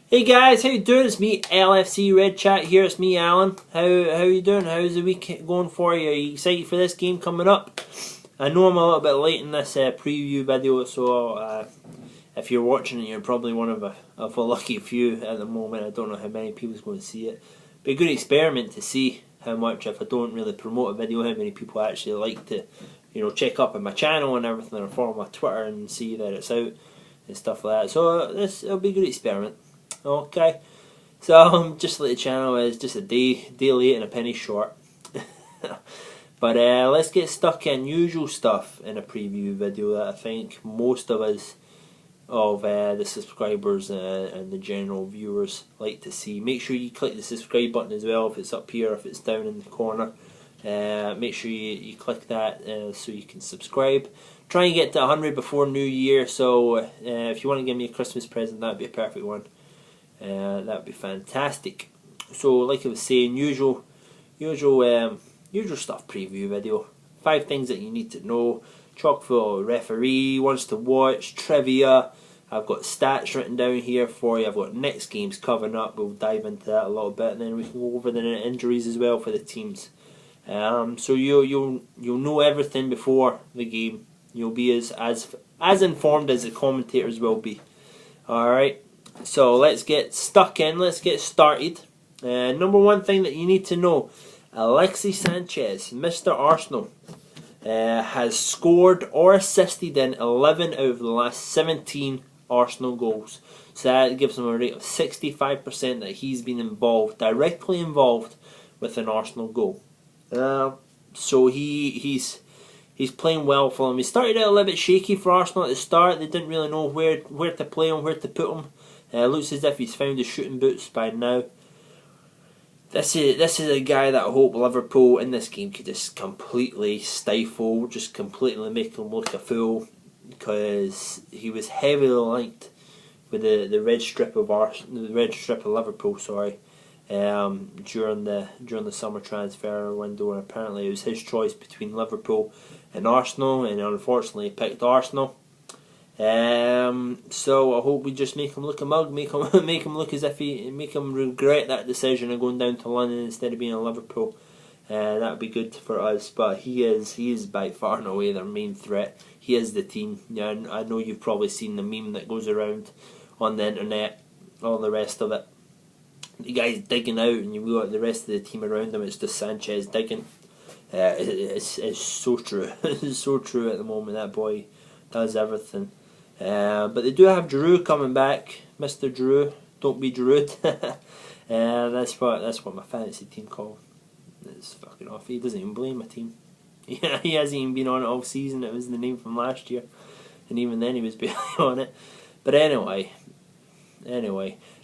Hey guys, how you doing? It's me, LFC Red Chat here. It's me, Alan. How you doing? How's the week going for you? Are you excited for this game coming up? I know I'm a little bit late in this preview video, so if you're watching it, you're probably one of a lucky few at the moment. I don't know how many people's going to see it. Be a good experiment to see how much, if I don't really promote a video, how many people actually like to, check up on my channel and everything, or follow my Twitter and see that it's out and stuff like that. So it'll be a good experiment. Okay, so just like the channel is just a day late and a penny short. But let's get stuck in usual stuff in a preview video that I think most of us, of the subscribers and the general viewers, like to see. Make sure you click the subscribe button as well, if it's up here, if it's down in the corner. Make sure you click that so you can subscribe. Try and get to 100 before New Year, so if you want to give me a Christmas present, that would be a perfect one. That would be fantastic. So, like I was saying, usual stuff preview video. 5 things that you need to know. Chock full of referee, wants to watch, trivia. I've got stats written down here for you. I've got next games coming up. We'll dive into that a little bit, and then we can go over the injuries as well for the teams. So you'll know everything before the game. You'll be as informed as the commentators will be. All right. So let's get stuck in, let's get started. Number one thing that you need to know, Alexis Sanchez, Mr. Arsenal, has scored or assisted in 11 out of the last 17 Arsenal goals. So that gives him a rate of 65% that he's been directly involved with an Arsenal goal. So he's playing well for them. He started out a little bit shaky for Arsenal at the start. They didn't really know where to play him, where to put him. Looks as if he's found his shooting boots by now. This is a guy that I hope Liverpool in this game could just completely stifle, just completely make him look a fool, because he was heavily linked with the red strip of Liverpool, during the summer transfer window, and apparently it was his choice between Liverpool and Arsenal, and unfortunately he picked Arsenal. So I hope we just make him look a mug, make him look as if make him regret that decision of going down to London instead of being in Liverpool. That would be good for us. But he is by far and away their main threat. He is the team. Yeah, I know you've probably seen the meme that goes around on the internet, all the rest of it. The guy's digging out, and you've got the rest of the team around him. It's just Sanchez digging. It's so true. It's so true at the moment. That boy does everything. But they do have Giroud coming back, Mr. Giroud. Don't be Giroud. That's what my fantasy team call. It's fucking off. He doesn't even blame my team. Yeah, he hasn't even been on it all season. It was the name from last year, and even then he was barely on it. But anyway,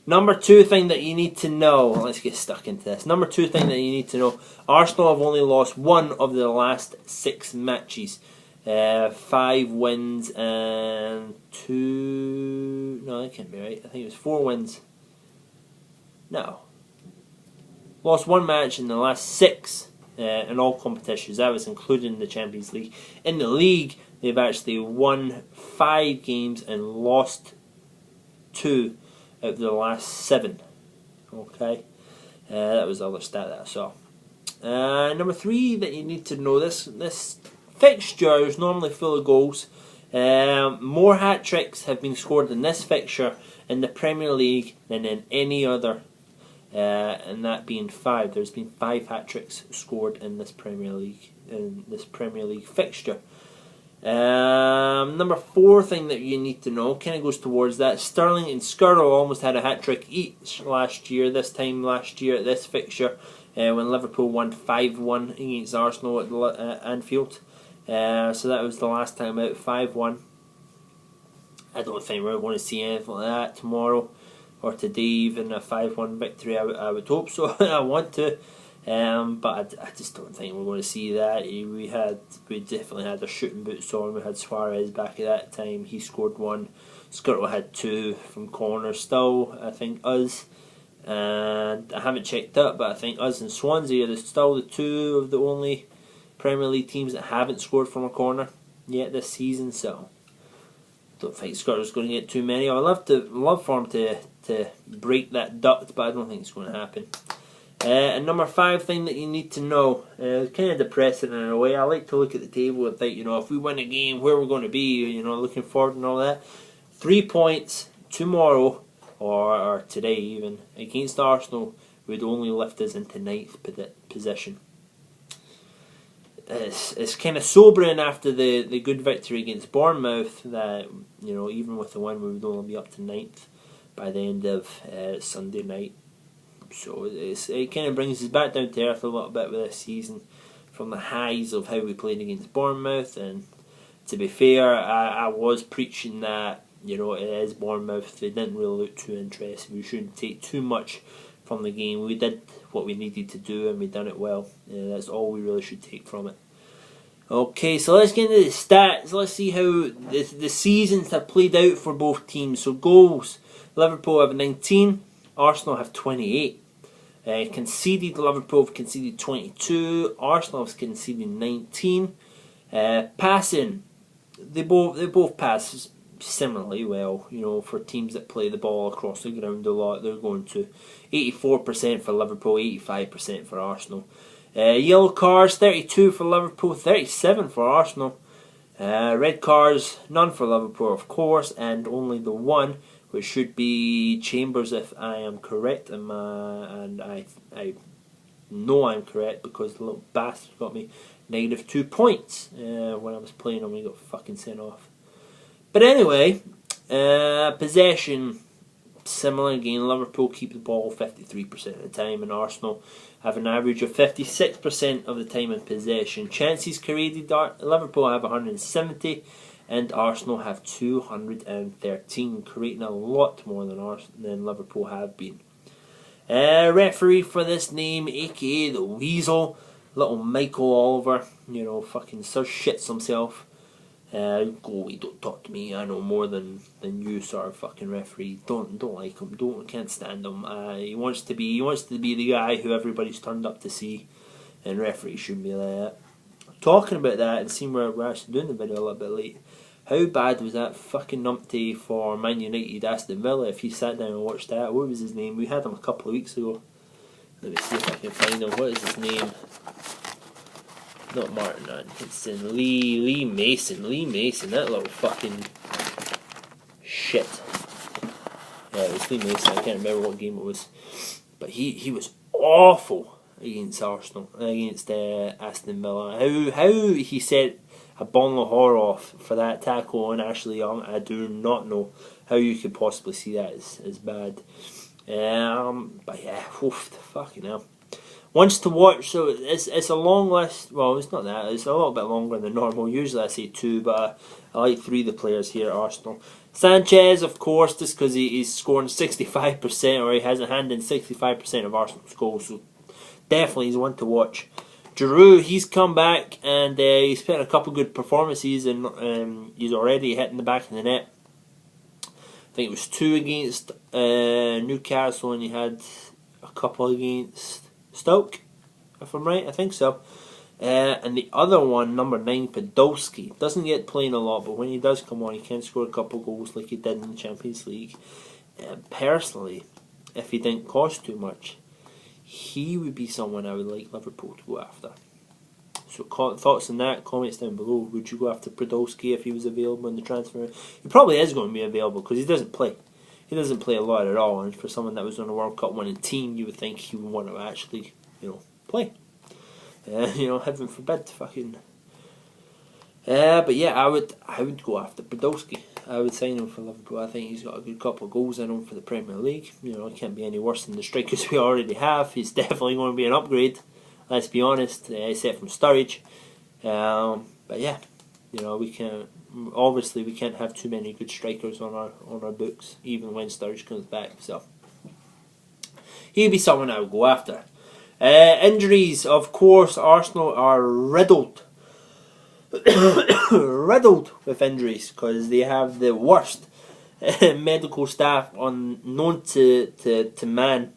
number 2 thing that you need to know. Let's get stuck into this. Number 2 thing that you need to know: Arsenal have only lost 1 of the last 6 matches. 5 wins and 2... No, that can't be right. I think it was 4 wins. No. Lost 1 match in the last 6 in all competitions. That was including the Champions League. In the league, they've actually won 5 games and lost 2 out of the last 7. Okay. That was the other stat that I saw. Number 3 that you need to know, this fixture is normally full of goals. More hat-tricks have been scored in this fixture in the Premier League than in any other, and that being 5. There's been 5 hat-tricks scored in this Premier League fixture. Number 4 thing that you need to know kind of goes towards that. Sterling and Skirtle almost had a hat-trick each this time last year at this fixture, when Liverpool won 5-1 against Arsenal at Anfield. So that was the last time out, 5-1. I don't think we're going to see anything like that tomorrow or today, even a 5-1 victory. I would hope so. I want to, but I just don't think we're going to see that. We definitely had our shooting boots on. We had Suarez back at that time. He scored 1. Skirtle had 2 from corner. Still, I think us, and I haven't checked up, but I think us and Swansea are still the 2 of the only Premier League teams that haven't scored from a corner yet this season. So don't think Skirtle's going to get too many. I'd love for him to break that duct, but I don't think it's going to happen. And number 5 thing that you need to know, kind of depressing in a way. I like to look at the table and think, if we win a game, where we're going to be, looking forward and all that. 3 points tomorrow, or today even, against Arsenal would only lift us into 9th position. It's kind of sobering after the good victory against Bournemouth that, even with the win, we would only be up to 9th by the end of Sunday night. So it kind of brings us back down to earth a little bit with this season from the highs of how we played against Bournemouth. And to be fair, I was preaching that, it is Bournemouth. They didn't really look too interested. We shouldn't take too much from the game. We did what we needed to do and we done it well. That's all we really should take from it. Okay, so let's get into the stats. Let's see how the seasons have played out for both teams. So goals, Liverpool have 19, Arsenal have 28. Conceded, Liverpool have conceded 22, Arsenal have conceded 19. Passing, they both pass similarly well. For teams that play the ball across the ground a lot, they're going to 84% for Liverpool, 85% for Arsenal. Yellow cards, 32 for Liverpool, 37 for Arsenal. Red cards, none for Liverpool, of course, and only the one, which should be Chambers if I am correct, and I know I'm correct because the little bastard got me -2 points when I was playing him. He got fucking sent off. But anyway, possession, similar again. Liverpool keep the ball 53% of the time, and Arsenal have an average of 56% of the time in possession. Chances created, Liverpool have 170. And Arsenal have 213, creating a lot more than Liverpool have been. Referee for this name, aka the Weasel, little Michael Oliver, fucking Sir Shits himself. Go away, don't talk to me. I know more than you, sir. Fucking referee. Don't like him. Can't stand him. He wants to be the guy who everybody's turned up to see, and referee shouldn't be like that. Talking about that and seeing where we're actually doing the video a little bit late. How bad was that fucking numpty for Man United Aston Villa? If you sat down and watched that, what was his name? We had him a couple of weeks ago. Let me see if I can find him. What is his name? Not Martin Atkinson. Lee Mason. Lee Mason. That little fucking shit. Yeah, it was Lee Mason. I can't remember what game it was, but he was awful against Arsenal, against Aston Villa. How he set a ball of horror off for that tackle on Ashley Young, I do not know how you could possibly see that as bad. But yeah, fucking hell. Ones to watch, so it's a long list. Well, it's not that, it's a little bit longer than normal. Usually I say 2, but I like 3 of the players here at Arsenal. Sanchez, of course, just because he's scoring 65%, or he has a hand in 65% of Arsenal's goals, so definitely he's one to watch. Giroud, he's come back and he's put in a couple good performances, and he's already hitting the back of the net. I think it was 2 against Newcastle, and he had a couple against Stoke, if I'm right. I think so. And the other one, number 9, Podolski, doesn't get playing a lot, but when he does come on, he can score a couple goals like he did in the Champions League. Personally, if he didn't cost too much, he would be someone I would like Liverpool to go after. So thoughts on that, comments down below. Would you go after Podolski if he was available in the transfer? He probably is going to be available because he doesn't play. He doesn't play a lot at all, and for someone that was on a World Cup winning team, you would think he would want to actually, play. Heaven forbid, fucking. But yeah, I would go after Podolski. I would sign him for Liverpool. I think he's got a good couple of goals in him for the Premier League. It can't be any worse than the strikers we already have. He's definitely going to be an upgrade. Let's be honest, except from Sturridge. But yeah, we can't. Obviously, we can't have too many good strikers on our books, even when Sturridge comes back. So he'd be someone I would go after. Injuries, of course, Arsenal are riddled with injuries because they have the worst medical staff known to man.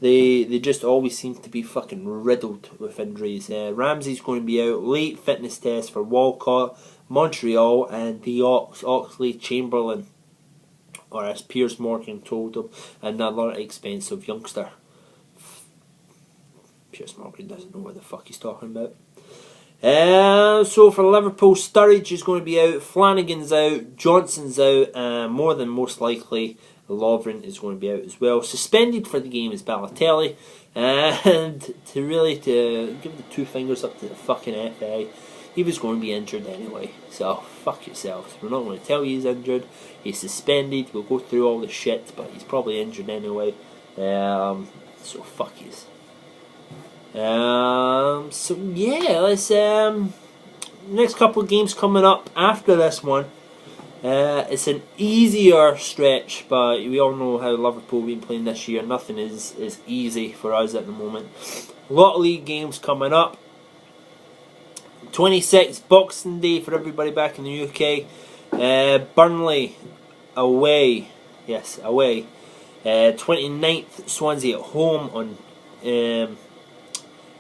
They just always seem to be fucking riddled with injuries. Ramsey's going to be out. Late fitness test for Walcott, Montreal, and Oxley, Chamberlain. or as Piers Morgan told him, another expensive youngster. Piers Morgan doesn't know what the fuck he's talking about. So for Liverpool, Sturridge is going to be out, Flanagan's out, Johnson's out, and more than most likely Lovren is going to be out as well. Suspended for the game is Balotelli, and to give the two fingers up to the fucking FA, he was going to be injured anyway, so fuck yourselves. We're not going to tell you he's injured. He's suspended, we'll go through all the shit, but he's probably injured anyway, so fuck yous. So yeah, let's next couple of games coming up after this one. It's an easier stretch, but we all know how Liverpool have been playing this year. Nothing is easy for us at the moment. A lot of league games coming up. 26th, Boxing Day for everybody back in the UK. Burnley away. Yes, away. 29th, Swansea at home on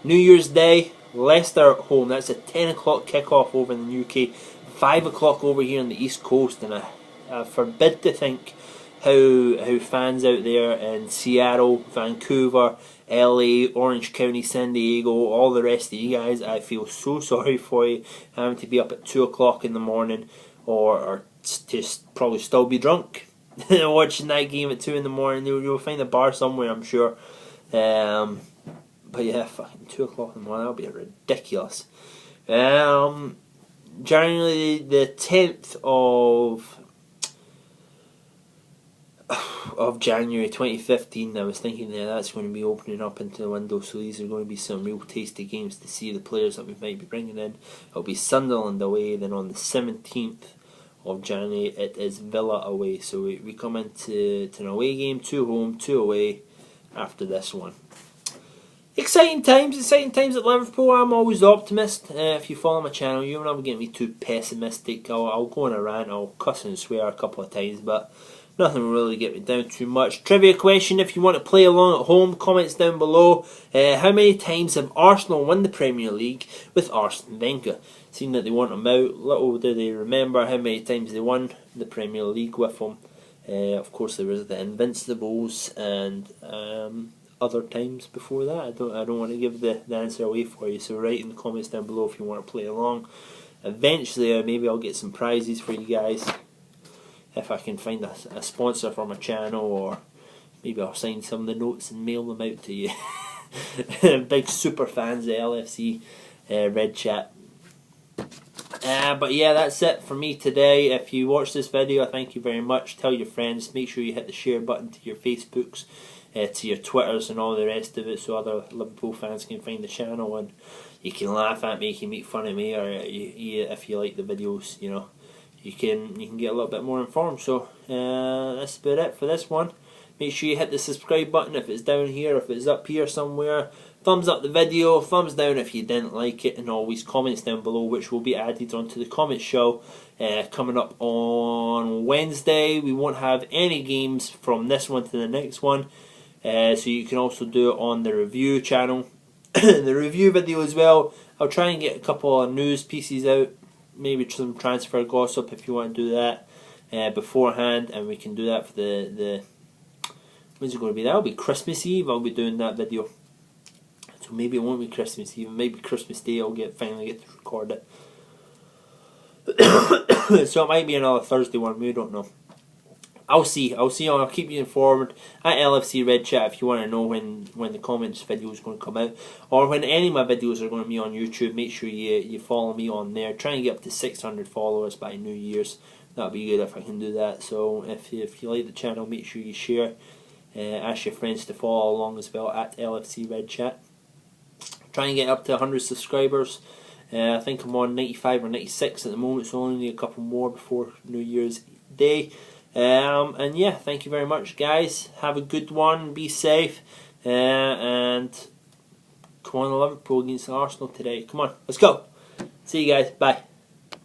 New Year's Day. Leicester at home. That's a 10 o'clock kickoff over in the UK. 5 o'clock over here on the East Coast. And I forbid to think how fans out there in Seattle, Vancouver, LA, Orange County, San Diego, all the rest of you guys, I feel so sorry for you having to be up at 2 o'clock in the morning or just probably still be drunk watching that game at 2 in the morning. You'll find a bar somewhere, I'm sure. But yeah, fucking 2 o'clock in the morning, that'll be ridiculous. January the 10th of January 2015, I was thinking that's going to be opening up into the window, so these are going to be some real tasty games to see the players that we might be bringing in. It'll be Sunderland away, then on the 17th of January it is Villa away, so we come into an away game, 2 home, 2 away after this one. Exciting times at Liverpool. I'm always the optimist. If you follow my channel, you'll never get me too pessimistic. I'll go on a rant, I'll cuss and swear a couple of times, but nothing will really get me down too much. Trivia question, if you want to play along at home, comments down below. How many times have Arsenal won the Premier League with Arsene Wenger? Seeing that they want him out, little do they remember how many times they won the Premier League with him. Of course, there was the Invincibles and other times before that. I don't want to give the answer away for you, so write in the comments down below if you want to play along. Eventually, maybe I'll get some prizes for you guys if I can find a sponsor for my channel, or maybe I'll sign some of the notes and mail them out to you. Big super fans of LFC Red Chat. But yeah, that's it for me today. If you watched this video, thank you very much. Tell your friends. Make sure you hit the share button to your Facebooks, to your Twitters and all the rest of it, so other Liverpool fans can find the channel and you can laugh at me, you can make fun of me, or if you like the videos, you know, you can get a little bit more informed. So that's about it for this one. Make sure you hit the subscribe button if it's down here, if it's up here somewhere. Thumbs up the video, thumbs down if you didn't like it, and always comments down below, which will be added onto the comment show coming up on Wednesday. We won't have any games from this one to the next one, so you can also do it on the review channel. The review video as well. I'll try and get a couple of news pieces out, maybe some transfer gossip if you want to do that beforehand, and we can do that for the when's it going to be? That'll be Christmas Eve. I'll be doing that video. So maybe it won't be Christmas Eve, maybe Christmas Day I'll finally get to record it. So it might be another Thursday one, we don't know. I'll see, I'll keep you informed at LFC Red Chat if you want to know when the comments video is going to come out, or when any of my videos are going to be on YouTube. Make sure you follow me on there. Try and get up to 600 followers by New Year's. That'll be good if I can do that. So if you like the channel, make sure you share. Ask your friends to follow along as well at LFC Red Chat. Try and get up to 100 subscribers. I think I'm on 95 or 96 at the moment, so only need a couple more before New Year's Day. And yeah, thank you very much, guys. Have a good one. Be safe. And come on, Liverpool against Arsenal today. Come on, let's go. See you guys. Bye.